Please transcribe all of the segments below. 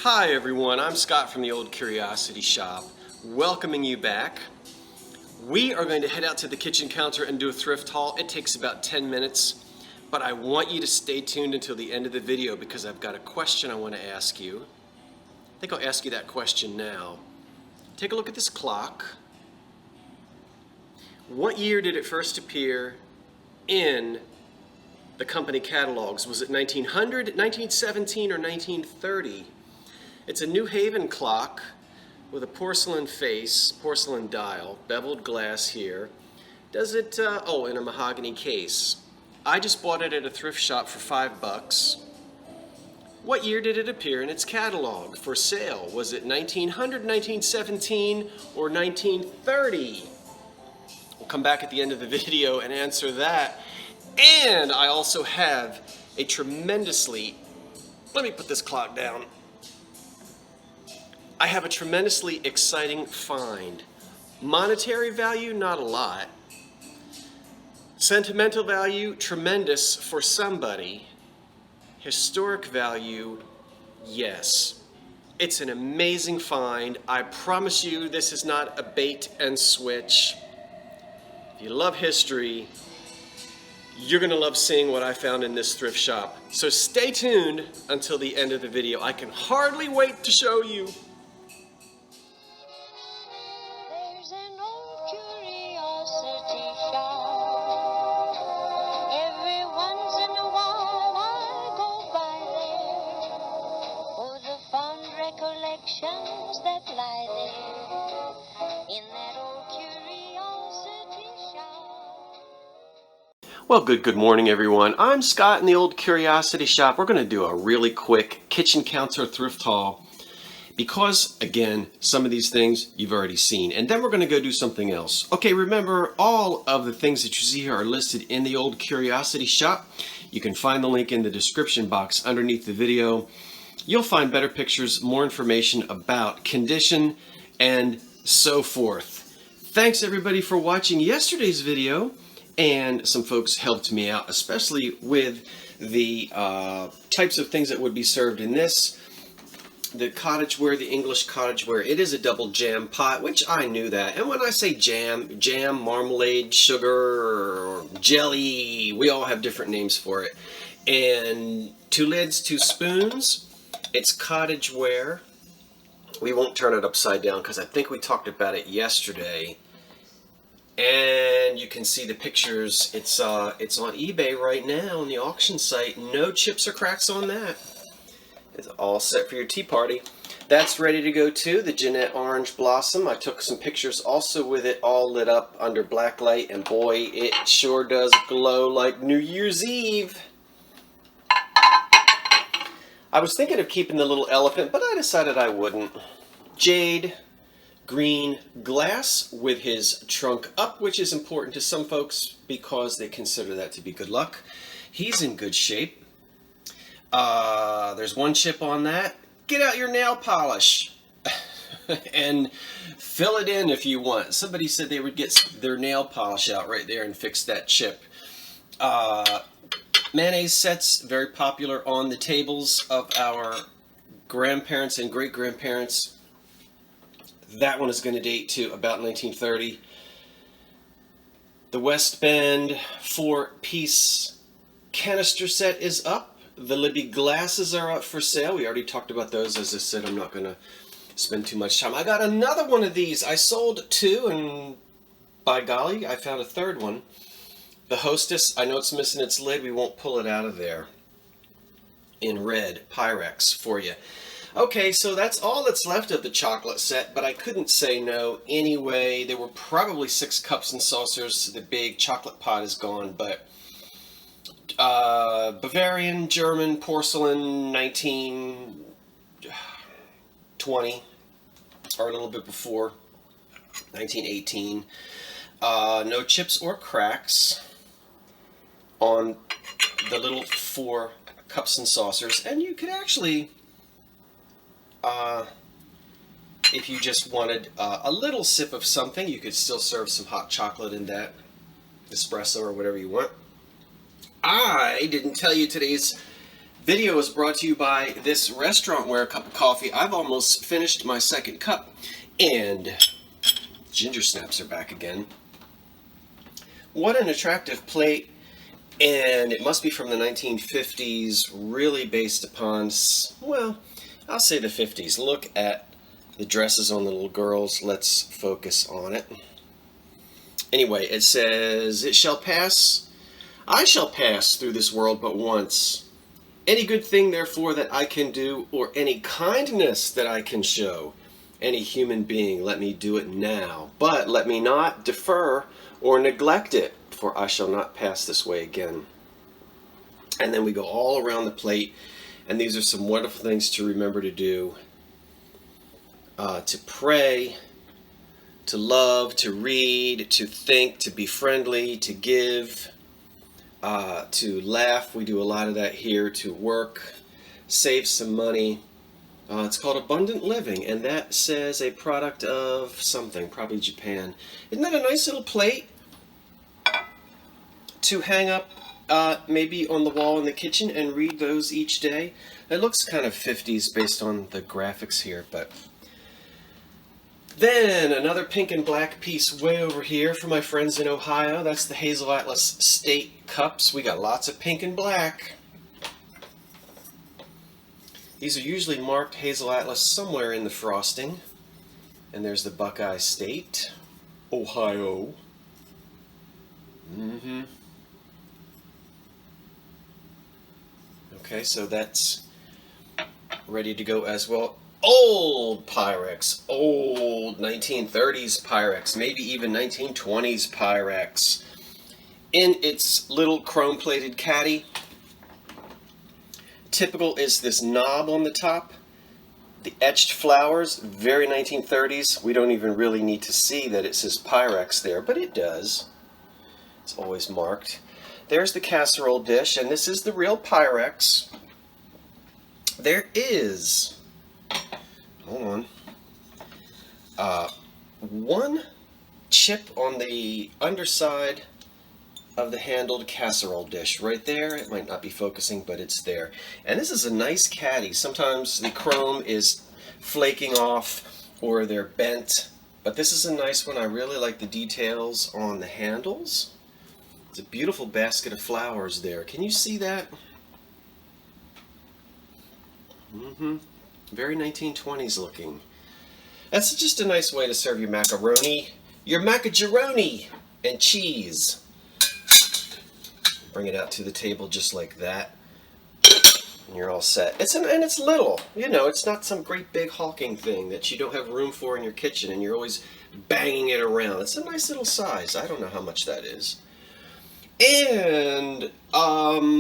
Hi everyone, I'm Scott from the Old Curiosity Shop, welcoming you back. We are going to head out to the kitchen counter and do a thrift haul. It takes about 10 minutes, but I want you to stay tuned until the end of the video because I've got a question I want to ask you. I think I'll ask you that question now. Take a look at this clock. What year did it first appear in the company catalogs? Was it 1900, 1917, or 1930? It's a New Haven clock with a porcelain face, porcelain dial, beveled glass here. Does it, in a mahogany case. I just bought it at a thrift shop for $5. What year did it appear in its catalog for sale? Was it 1900, 1917, or 1930? We'll come back at the end of the video and answer that. And I also have a tremendously, let me put this clock down. I have a tremendously exciting find. Monetary value, not a lot. Sentimental value, tremendous for somebody. Historic value, yes. It's an amazing find. I promise you this is not a bait and switch. If you love history, you're gonna love seeing what I found in this thrift shop. So stay tuned until the end of the video. I can hardly wait to show you. There's an old curiosity shop. Every once in a while I go by there for the fond recollections that lie there in that old curiosity shop. Well, good morning, everyone. I'm Scott in the Old Curiosity Shop. We're going to do a really quick kitchen counter thrift haul because, again, some of these things you've already seen. And then we're going to go do something else. Okay, remember, all of the things that you see here are listed in the Old Curiosity Shop. You can find the link in the description box underneath the video. You'll find better pictures, more information about condition, and so forth. Thanks, everybody, for watching yesterday's video. And some folks helped me out, especially with the types of things that would be served in this. The cottageware, the English cottageware, it is a double jam pot, which I knew that. And when I say jam, marmalade, sugar, jelly, we all have different names for it. And 2 lids, 2 spoons. It's cottageware. We won't turn it upside down because I think we talked about it yesterday. And you can see the pictures. It's on eBay right now on the auction site. No chips or cracks on that. It's all set for your tea party. That's ready to go too. The Jeanette Orange Blossom. I took some pictures also with it all lit up under black light, and boy, it sure does glow like New Year's Eve. I was thinking of keeping the little elephant, but I decided I wouldn't. Jade. Green glass with his trunk up, which is important to some folks because they consider that to be good luck. He's in good shape. There's 1 chip on that. Get out your nail polish and fill it in if you want. Somebody said they would get their nail polish out right there and fix that chip. Mayonnaise sets, very popular on the tables of our grandparents and great-grandparents. That one is going to date to about 1930. The West Bend 4-piece canister set is up. The Libby glasses are up for sale. We already talked about those. As I said, I'm not going to spend too much time. I got another one of these. I sold 2, and by golly, I found a 3rd one. The Hostess, I know it's missing its lid. We won't pull it out of there. In red, Pyrex for you. Okay, so that's all that's left of the chocolate set, but I couldn't say no anyway. There were probably 6 cups and saucers. The big chocolate pot is gone, but Bavarian, German, porcelain, 1920, or a little bit before, 1918. No chips or cracks on the little 4 cups and saucers, and you could actually... if you just wanted a little sip of something, you could still serve some hot chocolate in that, espresso or whatever you want. I didn't tell you today's Video is brought to you by this restaurant where a cup of coffee. I've almost finished my second cup, and ginger snaps are back again. What an attractive plate, and it must be from the 1950s, really based upon, well, I'll say the 50s. Look at the dresses on the little girls. Let's focus on it. Anyway, it says, "It shall pass, I shall pass through this world but once. Any good thing, therefore, that I can do, or any kindness that I can show any human being, let me do it now. But let me not defer or neglect it, for I shall not pass this way again." And then we go all around the plate, and these are some wonderful things to remember to do. To pray, to love, to read, to think, to be friendly, to give, to laugh. We do a lot of that here. To work, save some money. It's called Abundant Living, and that says a product of something, probably Japan. Isn't that a nice little plate to hang up maybe on the wall in the kitchen and read those each day? It looks kind of 50s based on the graphics here, but then another pink and black piece way over here for my friends in Ohio. That's the Hazel Atlas State Cups. We got lots of pink and black. These are usually marked Hazel Atlas somewhere in the frosting. And there's the Buckeye State, Ohio. Okay, so that's ready to go as well. Old Pyrex, old 1930s Pyrex, maybe even 1920s Pyrex. In its little chrome-plated caddy. Typical is this knob on the top. The etched flowers, very 1930s. We don't even really need to see that it says Pyrex there, but it does. It's always marked. There's the casserole dish, and this is the real Pyrex. There is, hold on, one chip on the underside of the handled casserole dish right there. It might not be focusing, but it's there. And this is a nice caddy. Sometimes the chrome is flaking off or they're bent, but this is a nice one. I really like the details on the handles. It's a beautiful basket of flowers there. Can you see that? Very 1920s looking. That's just a nice way to serve your macaroni, your macajaroni and cheese. Bring it out to the table just like that, and you're all set. And it's little, you know, it's not some great big hulking thing that you don't have room for in your kitchen and you're always banging it around. It's a nice little size. I don't know how much that is. And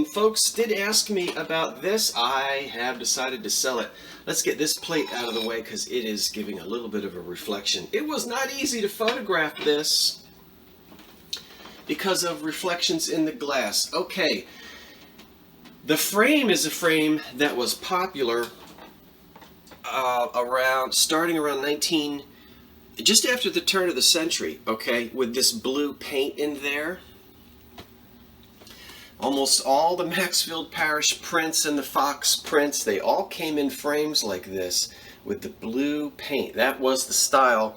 folks did ask me about this. I have decided to sell it. Let's get this plate out of the way because it is giving a little bit of a reflection. It was not easy to photograph this because of reflections in the glass. Okay, the frame is a frame that was popular starting around just after the turn of the century, okay, with this blue paint in there. Almost all the Maxfield Parrish prints and the Fox prints, they all came in frames like this with the blue paint. That was the style,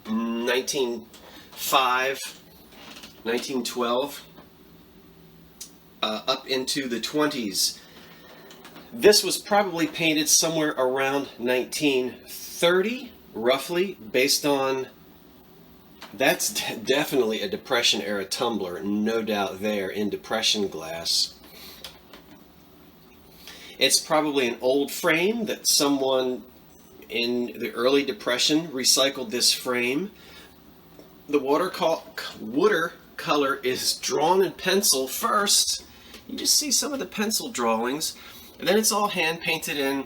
1905. 1912 up into the 20s. This was probably painted somewhere around 1930, roughly, based on, that's definitely a Depression era tumbler, no doubt there, in Depression glass. It's probably an old frame that someone in the early Depression recycled this frame. The watercolor is drawn in pencil first. You just see some of the pencil drawings, and then it's all hand painted in,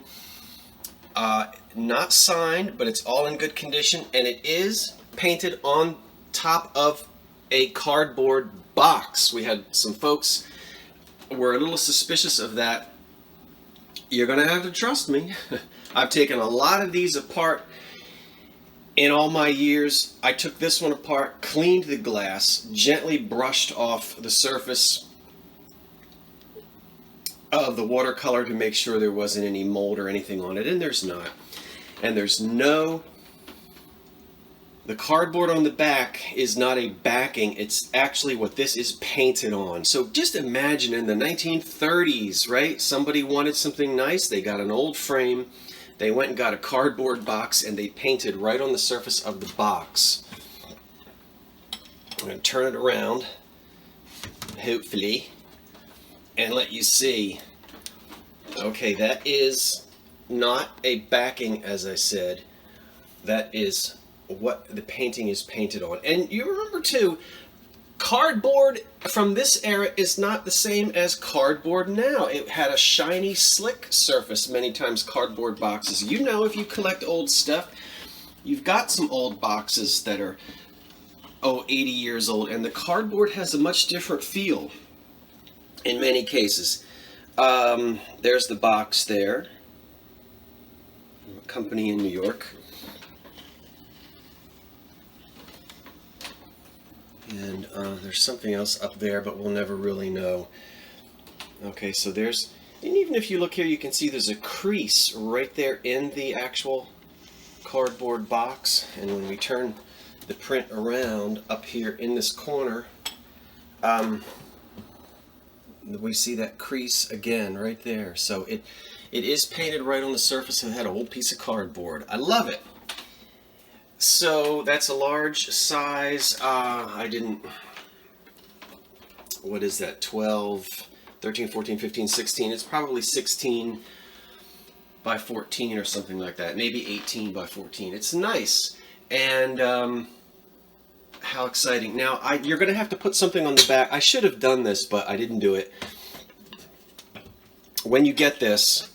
not signed, but it's all in good condition, and it is painted on top of a cardboard box. We had some folks who were a little suspicious of that. You're gonna have to trust me. I've taken a lot of these apart in all my years. I took this one apart, cleaned the glass, gently brushed off the surface of the watercolor to make sure there wasn't any mold or anything on it, and there's not. And there's no, the cardboard on the back is not a backing, it's actually what this is painted on. So just imagine in the 1930s, right? Somebody wanted something nice, they got an old frame, they went and got a cardboard box, and they painted right on the surface of the box. I'm going to turn it around, hopefully, and let you see. Okay, that is not a backing, as I said. That is what the painting is painted on. And you remember too, cardboard from this era is not the same as cardboard now. It had a shiny, slick surface many times, cardboard boxes. You know, if you collect old stuff, you've got some old boxes that are, 80 years old, and the cardboard has a much different feel in many cases. There's the box there, a company in New York. And there's something else up there, but we'll never really know. Okay, so there's, and even if you look here, you can see there's a crease right there in the actual cardboard box. And when we turn the print around up here in this corner, we see that crease again right there. So it is painted right on the surface of that old piece of cardboard. I love it. So that's a large size. What is that, 12, 13, 14, 15, 16? It's probably 16 by 14 or something like that. Maybe 18 by 14. It's nice. And how exciting. Now, you're going to have to put something on the back. I should have done this, but I didn't do it. When you get this,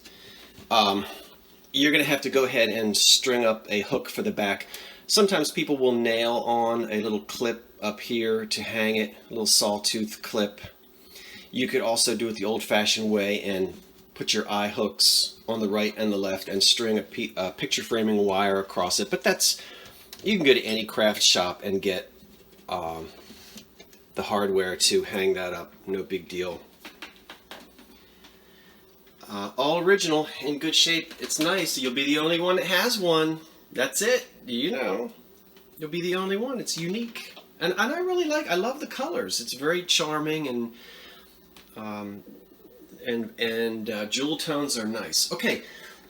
you're going to have to go ahead and string up a hook for the back. Sometimes people will nail on a little clip up here to hang it, a little sawtooth clip. You could also do it the old-fashioned way and put your eye hooks on the right and the left and string a picture framing wire across it. But that's, you can go to any craft shop and get the hardware to hang that up. No big deal. All original, in good shape. It's nice. You'll be the only one that has one. That's it. You know, you'll be the only one. It's unique, and I really like. I love the colors. It's very charming, and jewel tones are nice. Okay,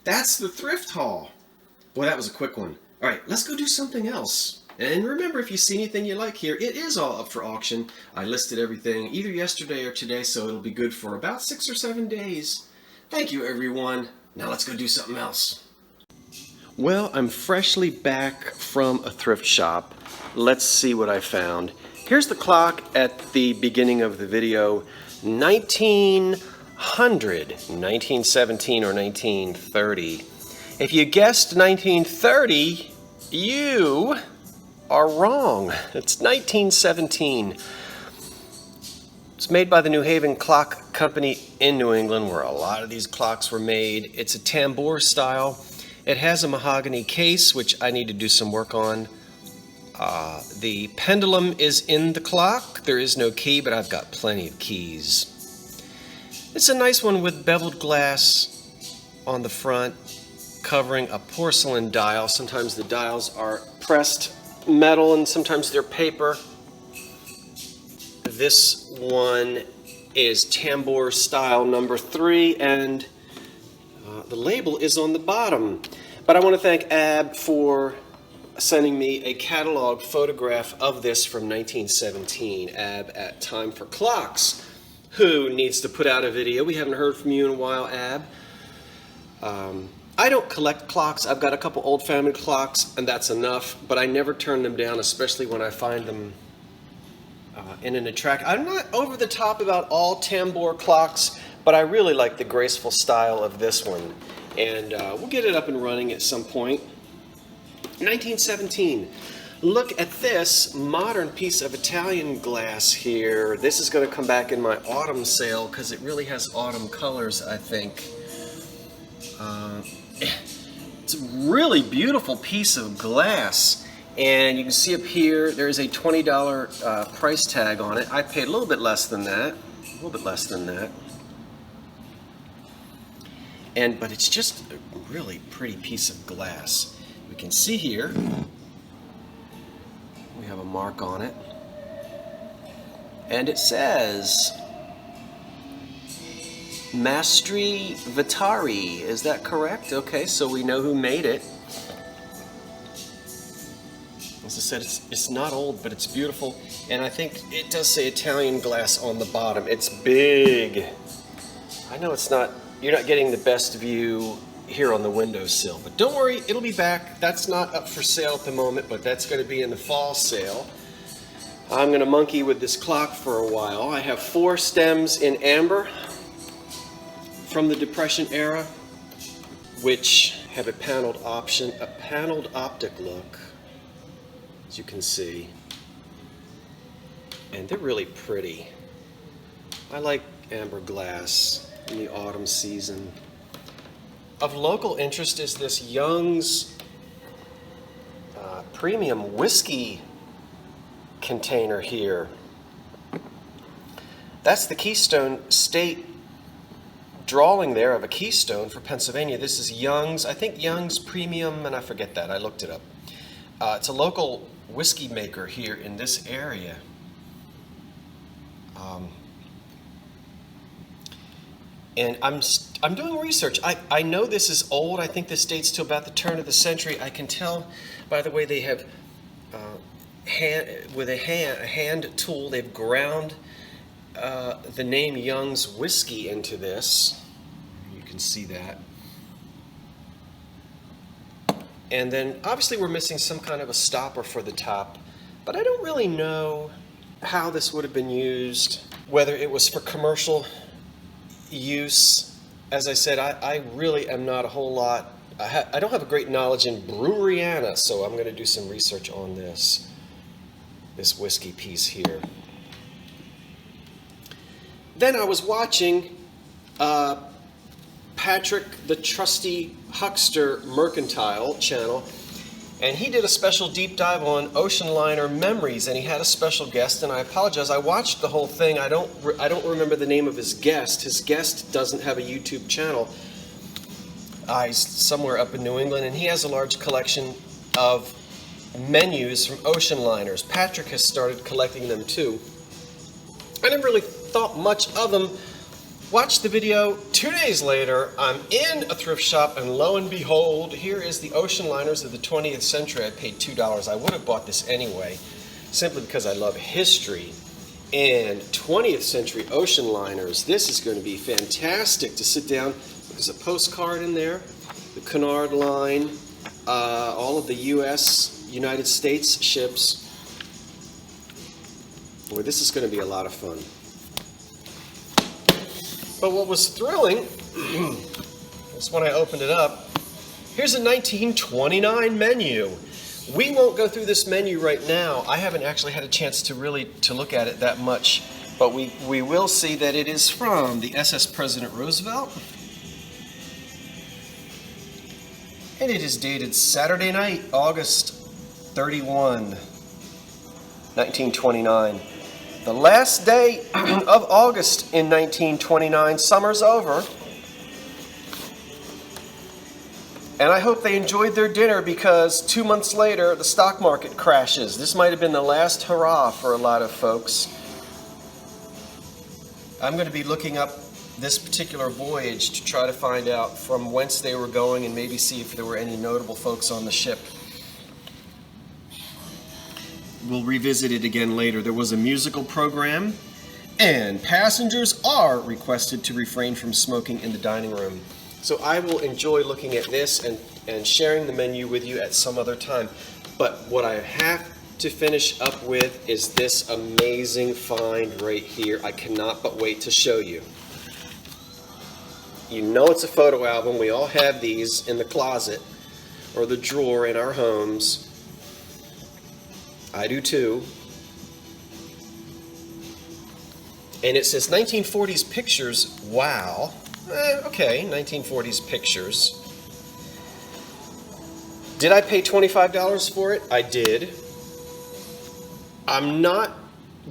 that's the thrift haul. Boy, that was a quick one. All right, let's go do something else. And remember, if you see anything you like here, it is all up for auction. I listed everything either yesterday or today, so it'll be good for about 6 or 7 days. Thank you, everyone. Now let's go do something else. Well, I'm freshly back from a thrift shop. Let's see what I found. Here's the clock at the beginning of the video. 1900, 1917 or 1930. If you guessed 1930, you are wrong. It's 1917. It's made by the New Haven Clock Company in New England, where a lot of these clocks were made. It's a tambour style. It has a mahogany case, which I need to do some work on. The pendulum is in the clock. There is no key, but I've got plenty of keys. It's a nice one with beveled glass on the front, covering a porcelain dial. Sometimes the dials are pressed metal and sometimes they're paper. This one is tambour style number 3, and the label is on the bottom. But I want to thank Ab for sending me a catalog photograph of this from 1917. Ab at Time for Clocks, who needs to put out a video. We haven't heard from you in a while, Ab. I don't collect clocks. I've got a couple old family clocks, and that's enough, but I never turn them down, especially when I find them in an attract. I'm not over the top about all tambour clocks, but I really like the graceful style of this one. And we'll get it up and running at some point. 1917. Look at this modern piece of Italian glass here. This is going to come back in my autumn sale because it really has autumn colors, I think. It's a really beautiful piece of glass. And you can see up here, there's a $20 price tag on it. I paid a little bit less than that. A little bit less than that. But it's just a really pretty piece of glass. We can see here, we have a mark on it. And it says Mastri Vitari. Is that correct? Okay, so we know who made it. As I said, it's not old, but it's beautiful. And I think it does say Italian glass on the bottom. It's big. I know you're not getting the best view here on the windowsill, but don't worry, it'll be back. That's not up for sale at the moment, but that's going to be in the fall sale. I'm going to monkey with this clock for a while. I have 4 stems in amber from the Depression era, which have a paneled optic look, as you can see. And they're really pretty. I like amber glass in the autumn season. Of local interest is this Young's premium whiskey container here. That's the Keystone State drawing there of a Keystone for Pennsylvania. This is Young's, I think Young's Premium, and I forget that, I looked it up. It's a local whiskey maker here in this area. And I'm doing research. I know this is old. I think this dates to about the turn of the century. I can tell by the way they have, with a hand tool, they've ground the name Young's Whiskey into this. You can see that. And then obviously we're missing some kind of a stopper for the top, but I don't really know how this would have been used, whether it was for commercial use. As I said, I really am not a whole lot, I don't have a great knowledge in breweriana, so I'm going to do some research on this whiskey piece here. Then I was watching Patrick the Trusty Huckster Mercantile channel, and he did a special deep dive on ocean liner memories, and he had a special guest, and I apologize, I watched the whole thing. I don't remember the name of his guest. His guest doesn't have a YouTube channel. He's somewhere up in New England, and he has a large collection of menus from ocean liners. Patrick has started collecting them too. I never really thought much of them. Watched the video. 2 days later, I'm in a thrift shop, and lo and behold, here is the ocean liners of the 20th century. I paid $2. I would have bought this anyway, simply because I love history and 20th century ocean liners. This is going to be fantastic to sit down. There's a postcard in there, the Cunard line, all of the United States ships. Boy, this is going to be a lot of fun. But what was thrilling was when I opened it up. Here's a 1929 menu. We won't go through this menu right now. I haven't actually had a chance to look at it that much, but we will see that it is from the SS President Roosevelt. And it is dated Saturday night, August 31, 1929. The last day of August in 1929. Summer's over. And I hope they enjoyed their dinner, because 2 months later, the stock market crashes. This might have been the last hurrah for a lot of folks. I'm going to be looking up this particular voyage to try to find out from whence they were going and maybe see if there were any notable folks on the ship. We'll revisit it again later. There was a musical program, and passengers are requested to refrain from smoking in the dining room. So I will enjoy looking at this and sharing the menu with you at some other time. But what I have to finish up with is this amazing find right here. I cannot but wait to show you. You know it's a photo album. We all have these in the closet or the drawer in our homes. I do too. And it says 1940s pictures. Wow. Okay, 1940s pictures. Did I pay $25 for it? I did. I'm not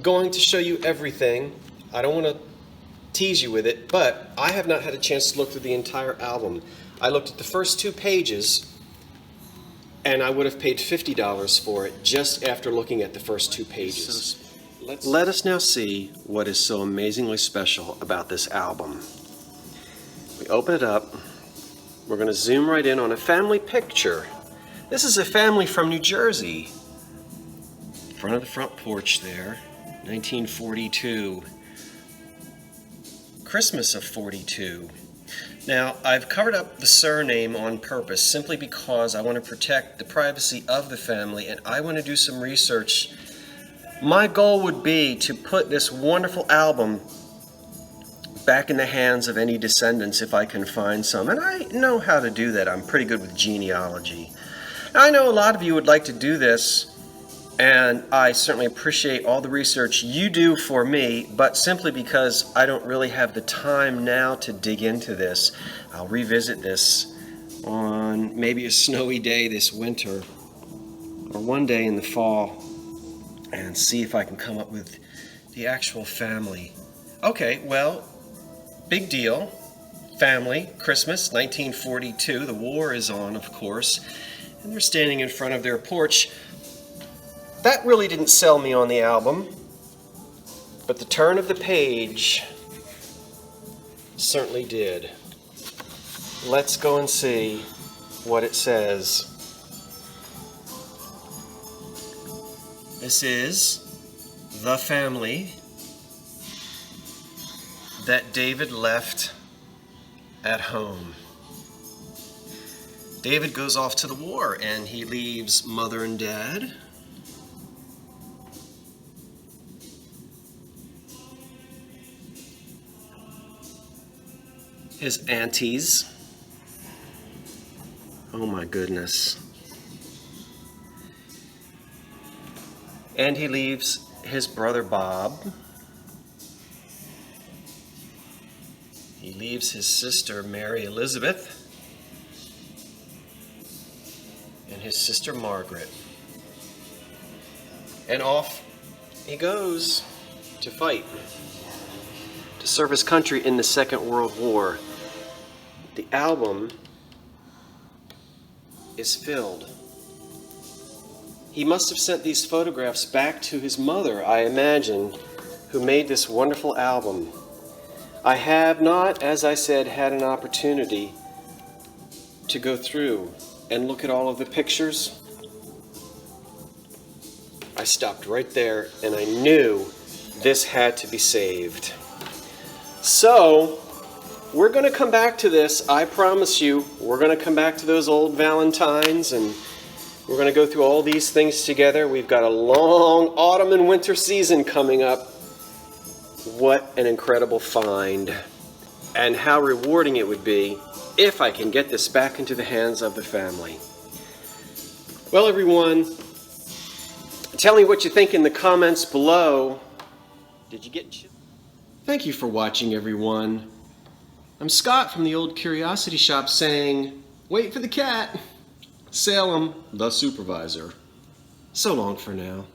going to show you everything. I don't want to tease you with it, but I have not had a chance to look through the entire album. I looked at the first 2 pages, and I would have paid $50 for it just after looking at the first 2 pages. Let us now see what is so amazingly special about this album. We open it up. We're going to zoom right in on a family picture. This is a family from New Jersey. Front of the front porch there, 1942. Christmas of 42. Now, I've covered up the surname on purpose simply because I want to protect the privacy of the family and I want to do some research. My goal would be to put this wonderful album back in the hands of any descendants if I can find some. And I know how to do that. I'm pretty good with genealogy. Now, I know a lot of you would like to do this, and I certainly appreciate all the research you do for me, but simply because I don't really have the time now to dig into this, I'll revisit this on maybe a snowy day this winter or one day in the fall and see if I can come up with the actual family. Okay, well, big deal. Family, Christmas, 1942. The war is on, of course, and they're standing in front of their porch. That really didn't sell me on the album, but the turn of the page certainly did. Let's go and see what it says. This is the family that David left at home. David goes off to the war and he leaves mother and dad, his aunties. Oh my goodness. And he leaves his brother Bob. He leaves his sister Mary Elizabeth and his sister Margaret. And off he goes to fight, to serve his country in the Second World War. The album is filled. He must have sent these photographs back to his mother, I imagine, who made this wonderful album. I have not, as I said, had an opportunity to go through and look at all of the pictures. I stopped right there and I knew this had to be saved. So, we're going to come back to this, I promise you. We're going to come back to those old Valentines and we're going to go through all these things together. We've got a long autumn and winter season coming up. What an incredible find. And how rewarding it would be if I can get this back into the hands of the family. Well, everyone, tell me what you think in the comments below. Did you get... Thank you for watching, everyone. I'm Scott from the Old Curiosity Shop saying, wait for the cat. Salem, the supervisor. So long for now.